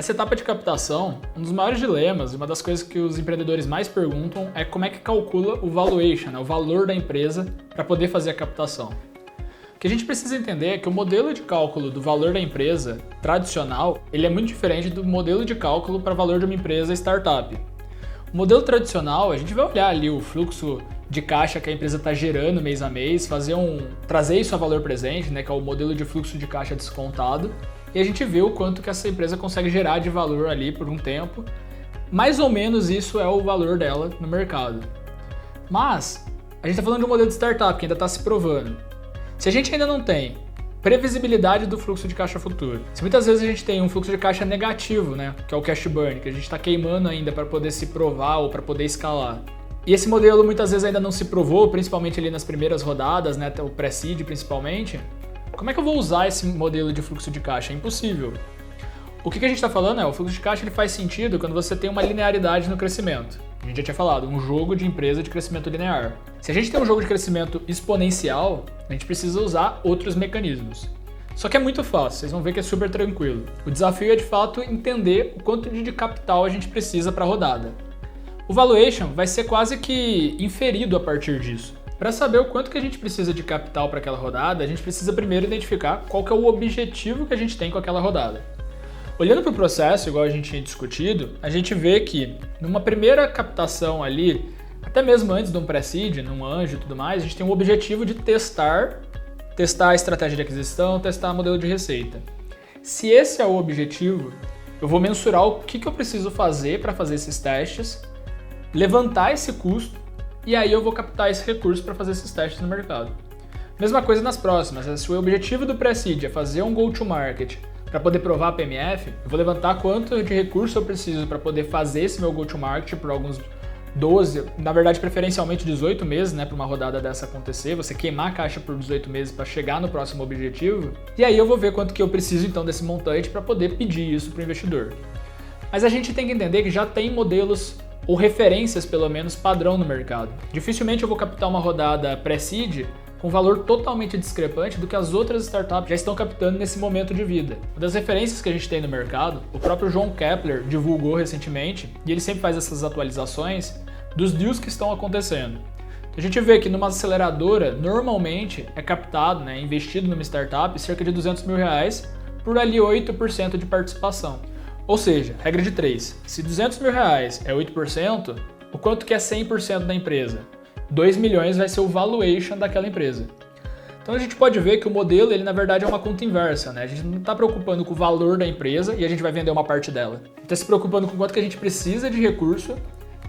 Nessa etapa de captação, um dos maiores dilemas e uma das coisas que os empreendedores mais perguntam é como é que calcula o valuation, o valor da empresa, para poder fazer a captação. O que a gente precisa entender é que o modelo de cálculo do valor da empresa tradicional, ele é muito diferente do modelo de cálculo para o valor de uma empresa startup. O modelo tradicional, a gente vai olhar ali o fluxo de caixa que a empresa está gerando mês a mês, trazer isso a valor presente, né, que é o modelo de fluxo de caixa descontado, e a gente vê o quanto que essa empresa consegue gerar de valor ali por um tempo. Mais ou menos isso é o valor dela no mercado. Mas a gente está falando de um modelo de startup que ainda está se provando. Se a gente ainda não tem previsibilidade do fluxo de caixa futuro, se muitas vezes a gente tem um fluxo de caixa negativo, né, que é o cash burn, que a gente está queimando ainda para poder se provar ou para poder escalar, e esse modelo muitas vezes ainda não se provou, principalmente ali nas primeiras rodadas, né, o pré-seed principalmente, como é que eu vou usar esse modelo de fluxo de caixa? É impossível. O que a gente está falando o fluxo de caixa ele faz sentido quando você tem uma linearidade no crescimento. A gente já tinha falado, um jogo de empresa de crescimento linear. Se a gente tem um jogo de crescimento exponencial, a gente precisa usar outros mecanismos. Só que é muito fácil, vocês vão ver que é super tranquilo. O desafio é de fato entender o quanto de capital a gente precisa para a rodada. O valuation vai ser quase que inferido a partir disso. Para saber o quanto que a gente precisa de capital para aquela rodada, a gente precisa primeiro identificar qual que é o objetivo que a gente tem com aquela rodada. Olhando para o processo, igual a gente tinha discutido, a gente vê que numa primeira captação ali, até mesmo antes de um pré-seed, num anjo e tudo mais, a gente tem um objetivo de testar a estratégia de aquisição, testar o modelo de receita. Se esse é o objetivo, eu vou mensurar o que eu preciso fazer para fazer esses testes, levantar esse custo e aí eu vou captar esse recurso para fazer esses testes no mercado. Mesma coisa nas próximas, se o objetivo do pré-seed é fazer um go-to-market para poder provar a PMF, eu vou levantar quanto de recurso eu preciso para poder fazer esse meu go-to-market por alguns 12, na verdade preferencialmente 18 meses, né, para uma rodada dessa acontecer, você queimar a caixa por 18 meses para chegar no próximo objetivo, e aí eu vou ver quanto que eu preciso então desse montante para poder pedir isso para o investidor. Mas a gente tem que entender que já tem modelos ou referências pelo menos padrão no mercado. Dificilmente eu vou captar uma rodada pré-seed com valor totalmente discrepante do que as outras startups já estão captando nesse momento de vida. Uma das referências que a gente tem no mercado, o próprio João Kepler divulgou recentemente, e ele sempre faz essas atualizações dos deals que estão acontecendo. A gente vê que numa aceleradora, normalmente é captado, investido numa startup, cerca de R$200 mil por ali 8% de participação. Ou seja, regra de 3, se R$200 mil é 8%, o quanto que é 100% da empresa? 2 milhões vai ser o valuation daquela empresa. Então a gente pode ver que o modelo, ele na verdade é uma conta inversa, né? A gente não está preocupando com o valor da empresa e a gente vai vender uma parte dela. A gente está se preocupando com o quanto que a gente precisa de recurso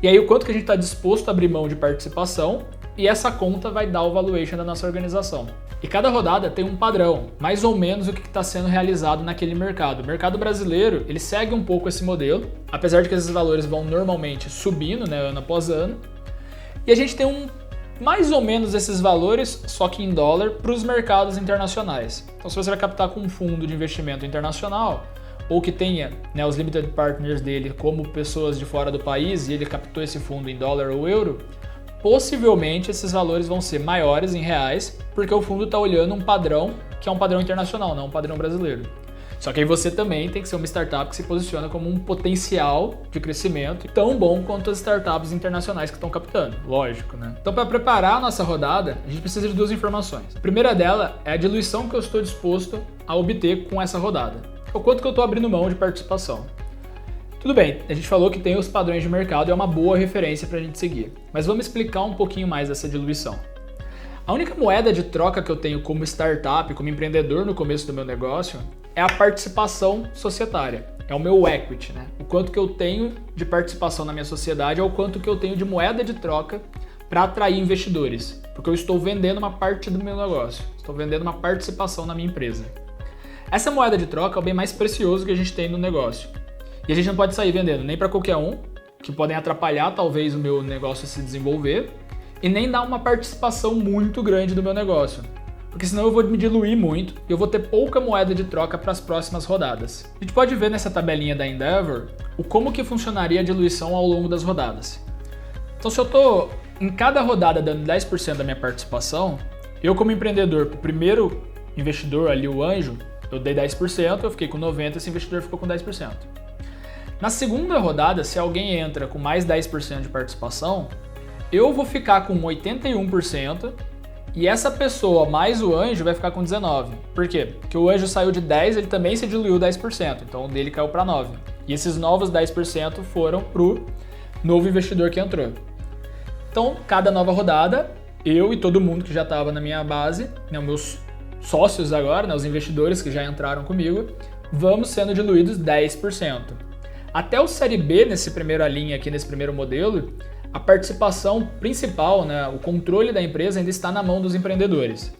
e aí o quanto que a gente está disposto a abrir mão de participação e essa conta vai dar o valuation da nossa organização. E cada rodada tem um padrão, mais ou menos o que está sendo realizado naquele mercado. O mercado brasileiro, ele segue um pouco esse modelo, apesar de que esses valores vão normalmente subindo, né, ano após ano. E a gente tem mais ou menos esses valores, só que em dólar, para os mercados internacionais. Então se você vai captar com um fundo de investimento internacional, ou que tenha os limited partners dele como pessoas de fora do país e ele captou esse fundo em dólar ou euro, possivelmente esses valores vão ser maiores em reais, porque o fundo está olhando um padrão que é um padrão internacional, não um padrão brasileiro. Só que aí você também tem que ser uma startup que se posiciona como um potencial de crescimento tão bom quanto as startups internacionais que estão captando, lógico, né? Então, para preparar a nossa rodada, a gente precisa de duas informações. A primeira dela é a diluição que eu estou disposto a obter com essa rodada. O quanto que eu estou abrindo mão de participação. Tudo bem, a gente falou que tem os padrões de mercado e é uma boa referência para a gente seguir. Mas vamos explicar um pouquinho mais dessa diluição. A única moeda de troca que eu tenho como startup, como empreendedor no começo do meu negócio, é a participação societária. É o meu equity, né? O quanto que eu tenho de participação na minha sociedade é o quanto que eu tenho de moeda de troca para atrair investidores. Porque eu estou vendendo uma parte do meu negócio. Estou vendendo uma participação na minha empresa. Essa moeda de troca é o bem mais precioso que a gente tem no negócio. E a gente não pode sair vendendo nem para qualquer um, que podem atrapalhar talvez o meu negócio a se desenvolver, e nem dar uma participação muito grande do meu negócio. Porque senão eu vou me diluir muito e eu vou ter pouca moeda de troca para as próximas rodadas. A gente pode ver nessa tabelinha da Endeavor como que funcionaria a diluição ao longo das rodadas. Então se eu estou em cada rodada dando 10% da minha participação, eu como empreendedor, para o primeiro investidor ali, o anjo, eu dei 10%, eu fiquei com 90%, esse investidor ficou com 10%. Na segunda rodada, se alguém entra com mais 10% de participação, eu vou ficar com 81% e essa pessoa mais o anjo vai ficar com 19%. Por quê? Porque o anjo saiu de 10%, ele também se diluiu 10%, então o dele caiu para 9%. E esses novos 10% foram para o novo investidor que entrou. Então, cada nova rodada, eu e todo mundo que já estava na minha base, né, os meus sócios agora, né, os investidores que já entraram comigo, vamos sendo diluídos 10%. Até o Série B, nesse primeira linha aqui, nesse primeiro modelo, a participação principal, né, o controle da empresa ainda está na mão dos empreendedores.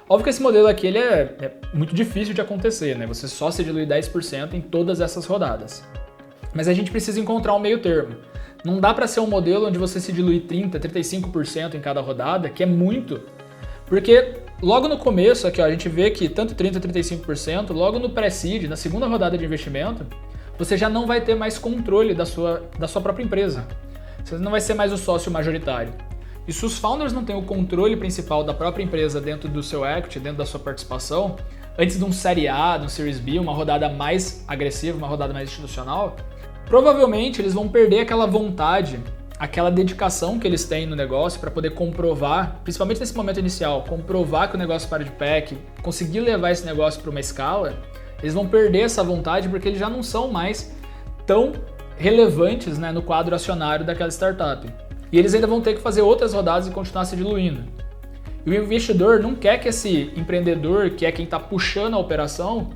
Óbvio que esse modelo aqui ele é muito difícil de acontecer, né? Você só se dilui 10% em todas essas rodadas. Mas a gente precisa encontrar um meio termo. Não dá para ser um modelo onde você se dilui 30%, 35% em cada rodada, que é muito, porque logo no começo aqui, ó, a gente vê que tanto 30% e 35%, logo no pré-seed, na segunda rodada de investimento, você já não vai ter mais controle da sua própria empresa. Você não vai ser mais o sócio majoritário. E se os founders não têm o controle principal da própria empresa dentro do seu equity, dentro da sua participação, antes de um Série A, de um Series B, uma rodada mais agressiva, uma rodada mais institucional, provavelmente eles vão perder aquela vontade, aquela dedicação que eles têm no negócio para poder comprovar, principalmente nesse momento inicial, comprovar que o negócio para de pé, conseguir levar esse negócio para uma escala, eles vão perder essa vontade porque eles já não são mais tão relevantes, né, no quadro acionário daquela startup. E eles ainda vão ter que fazer outras rodadas e continuar se diluindo. E o investidor não quer que esse empreendedor, que é quem está puxando a operação,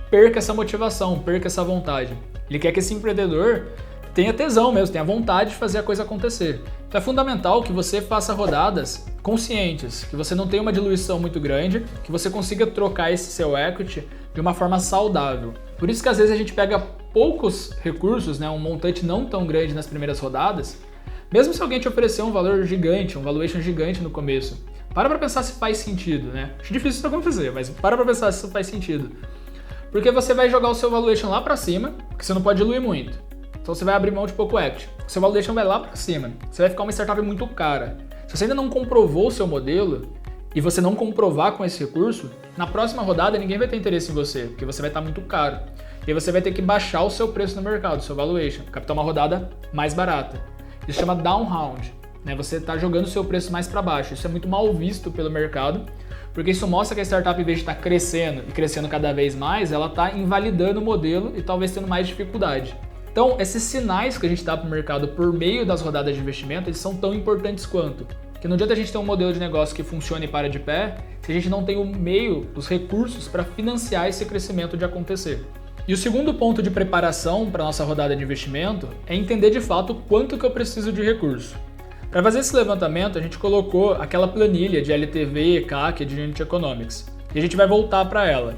perca essa motivação, perca essa vontade. Ele quer que esse empreendedor tenha tesão mesmo, tenha vontade de fazer a coisa acontecer. Então é fundamental que você faça rodadas conscientes, que você não tenha uma diluição muito grande, que você consiga trocar esse seu equity de uma forma saudável. Por isso que às vezes a gente pega poucos recursos, né, um montante não tão grande nas primeiras rodadas, mesmo se alguém te oferecer um valor gigante, um valuation gigante no começo, para pensar se faz sentido, né? Acho difícil isso acontecer, mas para pensar se isso faz sentido. Porque você vai jogar o seu valuation lá para cima, porque você não pode diluir muito. Então você vai abrir mão de pouco equity. O seu valuation vai lá para cima. Você vai ficar uma startup muito cara. Se você ainda não comprovou o seu modelo e você não comprovar com esse recurso, na próxima rodada ninguém vai ter interesse em você, porque você vai estar muito caro. E aí você vai ter que baixar o seu preço no mercado, o seu valuation, captar uma rodada mais barata. Isso chama down round, né? Você está jogando o seu preço mais para baixo. Isso é muito mal visto pelo mercado, porque isso mostra que a startup, em vez de estar crescendo e crescendo cada vez mais, ela está invalidando o modelo e talvez tendo mais dificuldade. Então, esses sinais que a gente dá para o mercado por meio das rodadas de investimento, eles são tão importantes quanto. Porque não adianta a gente ter um modelo de negócio que funcione e para de pé, se a gente não tem o meio, os recursos para financiar esse crescimento de acontecer. E o segundo ponto de preparação para a nossa rodada de investimento é entender de fato quanto que eu preciso de recurso. Para fazer esse levantamento, a gente colocou aquela planilha de LTV, CAC, de Unit Economics. E a gente vai voltar para ela.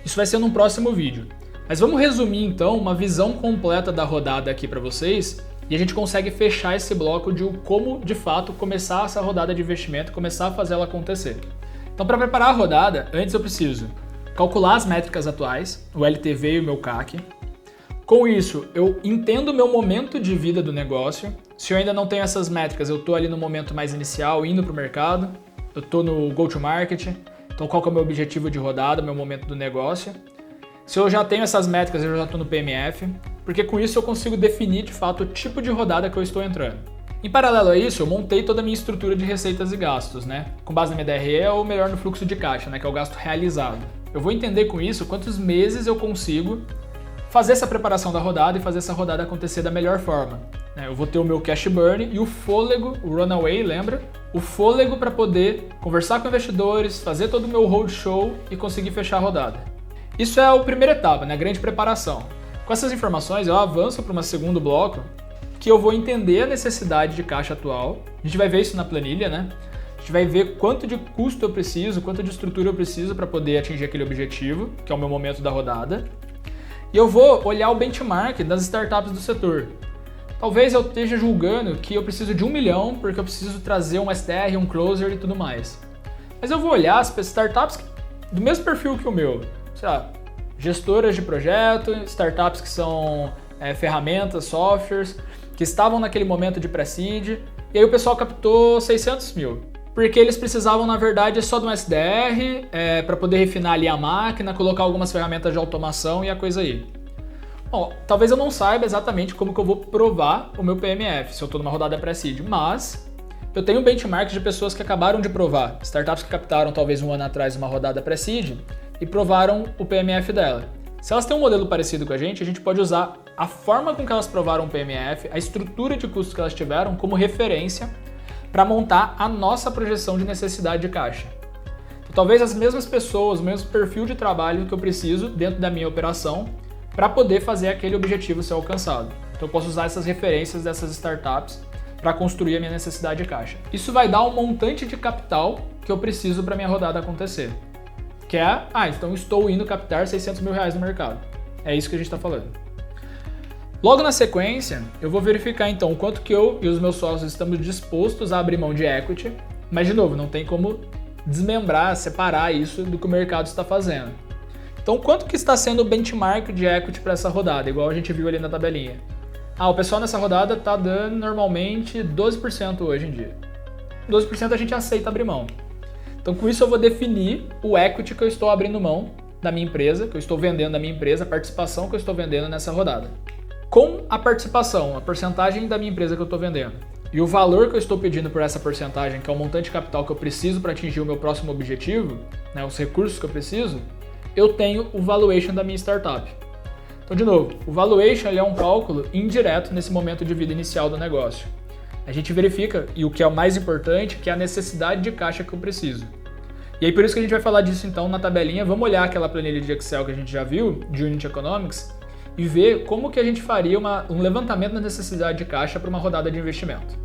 Isso vai ser num próximo vídeo. Mas vamos resumir então uma visão completa da rodada aqui para vocês e a gente consegue fechar esse bloco de como de fato começar essa rodada de investimento, começar a fazer ela acontecer. Então, para preparar a rodada, antes eu preciso calcular as métricas atuais, o LTV e o meu CAC. Com isso, eu entendo o meu momento de vida do negócio. Se eu ainda não tenho essas métricas, eu estou ali no momento mais inicial, indo para o mercado, eu estou no go-to-market, então qual que é o meu objetivo de rodada, meu momento do negócio. Se eu já tenho essas métricas, eu já estou no PMF, porque com isso eu consigo definir de fato o tipo de rodada que eu estou entrando. Em paralelo a isso, eu montei toda a minha estrutura de receitas e gastos, né? Com base na minha DRE ou melhor no fluxo de caixa, né? Que é o gasto realizado. Eu vou entender com isso quantos meses eu consigo fazer essa preparação da rodada e fazer essa rodada acontecer da melhor forma. Eu vou ter o meu cash burn e o fôlego, o runaway, lembra? O fôlego para poder conversar com investidores, fazer todo o meu roadshow e conseguir fechar a rodada. Isso é a primeira etapa, né? A grande preparação. Com essas informações eu avanço para um segundo bloco que eu vou entender a necessidade de caixa atual. A gente vai ver isso na planilha, né? A gente vai ver quanto de custo eu preciso, quanto de estrutura eu preciso para poder atingir aquele objetivo, que é o meu momento da rodada. E eu vou olhar o benchmark das startups do setor. Talvez eu esteja julgando que eu preciso de 1 milhão porque eu preciso trazer um SDR, um closer e tudo mais. Mas eu vou olhar as startups do mesmo perfil que o meu, sei lá, gestoras de projeto, startups que são ferramentas, softwares, que estavam naquele momento de pré-seed, e aí o pessoal captou 600 mil. Porque eles precisavam, na verdade, só de um SDR para poder refinar ali a máquina, colocar algumas ferramentas de automação e a coisa aí. Bom, talvez eu não saiba exatamente como que eu vou provar o meu PMF se eu estou numa rodada pré-seed, mas eu tenho um benchmark de pessoas que acabaram de provar, startups que captaram talvez um ano atrás uma rodada pré-seed e provaram o PMF dela. Se elas têm um modelo parecido com a gente pode usar a forma com que elas provaram o PMF, a estrutura de custos que elas tiveram como referência para montar a nossa projeção de necessidade de caixa. Então, talvez as mesmas pessoas, o mesmo perfil de trabalho que eu preciso dentro da minha operação para poder fazer aquele objetivo ser alcançado. Então eu posso usar essas referências dessas startups para construir a minha necessidade de caixa. Isso vai dar um montante de capital que eu preciso para minha rodada acontecer. Que é, então estou indo captar 600 mil reais no mercado. É isso que a gente está falando. Logo na sequência, eu vou verificar então o quanto que eu e os meus sócios estamos dispostos a abrir mão de equity, mas de novo, não tem como desmembrar, separar isso do que o mercado está fazendo. Então, quanto que está sendo o benchmark de equity para essa rodada, igual a gente viu ali na tabelinha? O pessoal nessa rodada está dando normalmente 12% hoje em dia. 12% a gente aceita abrir mão. Então, com isso eu vou definir o equity que eu estou abrindo mão da minha empresa, que eu estou vendendo da minha empresa, a participação que eu estou vendendo nessa rodada. Com a participação, a porcentagem da minha empresa que eu estou vendendo e o valor que eu estou pedindo por essa porcentagem, que é o montante de capital que eu preciso para atingir o meu próximo objetivo, né, os recursos que eu preciso, eu tenho o valuation da minha startup. Então, de novo, o valuation é um cálculo indireto nesse momento de vida inicial do negócio. A gente verifica, e o que é o mais importante, que é a necessidade de caixa que eu preciso. E aí por isso que a gente vai falar disso então na tabelinha. Vamos olhar aquela planilha de Excel que a gente já viu, de Unit Economics, e ver como que a gente faria um levantamento da necessidade de caixa para uma rodada de investimento.